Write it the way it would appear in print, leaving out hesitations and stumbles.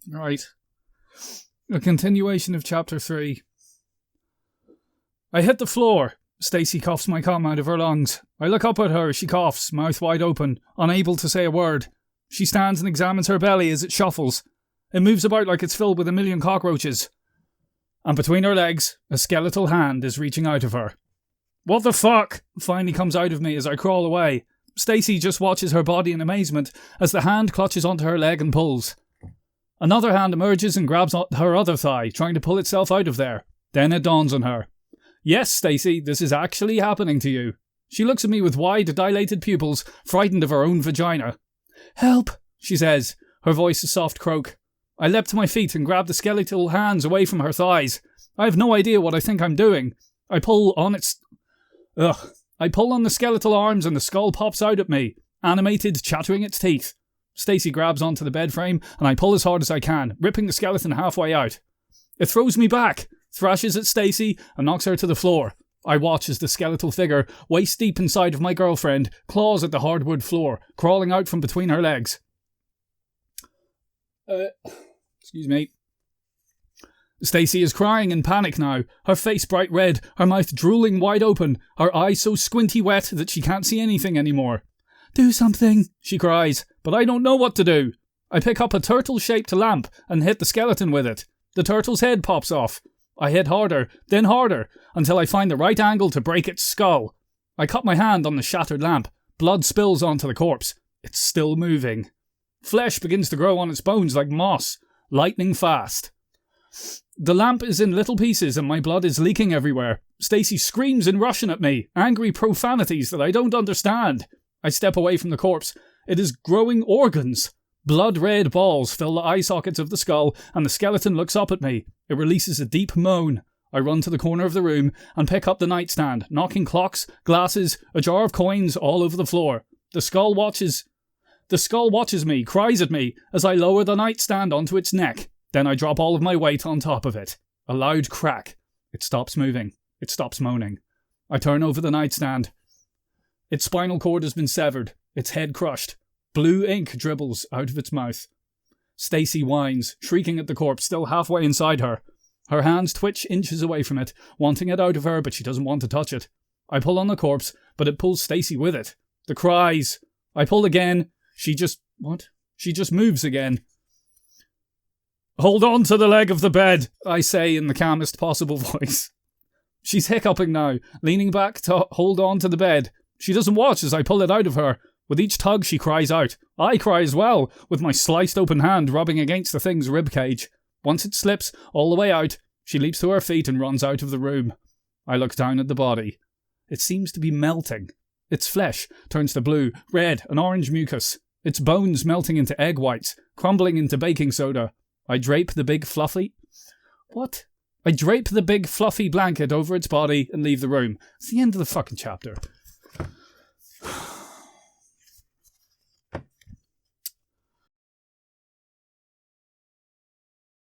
Right. A continuation of chapter 3. I hit the floor. Stacy coughs my cum out of her lungs. I look up at her as she coughs, mouth wide open, unable to say a word. She stands and examines her belly as it shuffles. It moves about like it's filled with a million cockroaches. And between her legs, a skeletal hand is reaching out of her. What the fuck? Finally comes out of me as I crawl away. Stacy just watches her body in amazement as the hand clutches onto her leg and pulls. Another hand emerges and grabs her other thigh, trying to pull itself out of there. Then it dawns on her. Yes, Stacy, this is actually happening to you. She looks at me with wide, dilated pupils, frightened of her own vagina. Help, she says, her voice a soft croak. I leapt to my feet and grabbed the skeletal hands away from her thighs. I have no idea what I think I'm doing. I pull on the skeletal arms and the skull pops out at me, animated, chattering its teeth. Stacy grabs onto the bed frame and I pull as hard as I can, ripping the skeleton halfway out. It throws me back, thrashes at Stacy and knocks her to the floor. I watch as the skeletal figure, waist deep inside of my girlfriend, claws at the hardwood floor, crawling out from between her legs. Excuse me. Stacy is crying in panic now, her face bright red, her mouth drooling wide open, her eyes so squinty wet that she can't see anything anymore. Do something, she cries, but I don't know what to do. I pick up a turtle-shaped lamp and hit the skeleton with it. The turtle's head pops off. I hit harder, then harder, until I find the right angle to break its skull. I cut my hand on the shattered lamp. Blood spills onto the corpse. It's still moving. Flesh begins to grow on its bones like moss, lightning fast. The lamp is in little pieces and my blood is leaking everywhere. Stacy screams in Russian at me, angry profanities that I don't understand. I step away from the corpse. It is growing organs. Blood-red balls fill the eye sockets of the skull, and the skeleton looks up at me. It releases a deep moan. I run to the corner of the room and pick up the nightstand, knocking clocks, glasses, a jar of coins all over the floor. The skull watches me, cries at me, as I lower the nightstand onto its neck. Then I drop all of my weight on top of it. A loud crack. It stops moving. It stops moaning. I turn over the nightstand. Its spinal cord has been severed, its head crushed. Blue ink dribbles out of its mouth. Stacy whines, shrieking at the corpse still halfway inside her. Her hands twitch inches away from it, wanting it out of her, but she doesn't want to touch it. I pull on the corpse, but it pulls Stacy with it. The cries. I pull again. She just moves again. Hold on to the leg of the bed, I say in the calmest possible voice. She's hiccuping now, leaning back to hold on to the bed. She doesn't watch as I pull it out of her. With each tug she cries out. I cry as well, with my sliced open hand rubbing against the thing's ribcage. Once it slips all the way out, she leaps to her feet and runs out of the room. I look down at the body. It seems to be melting. Its flesh turns to blue, red and orange mucus. Its bones melting into egg whites, crumbling into baking soda. I drape the big fluffy blanket over its body and leave the room. It's the end of the fucking chapter.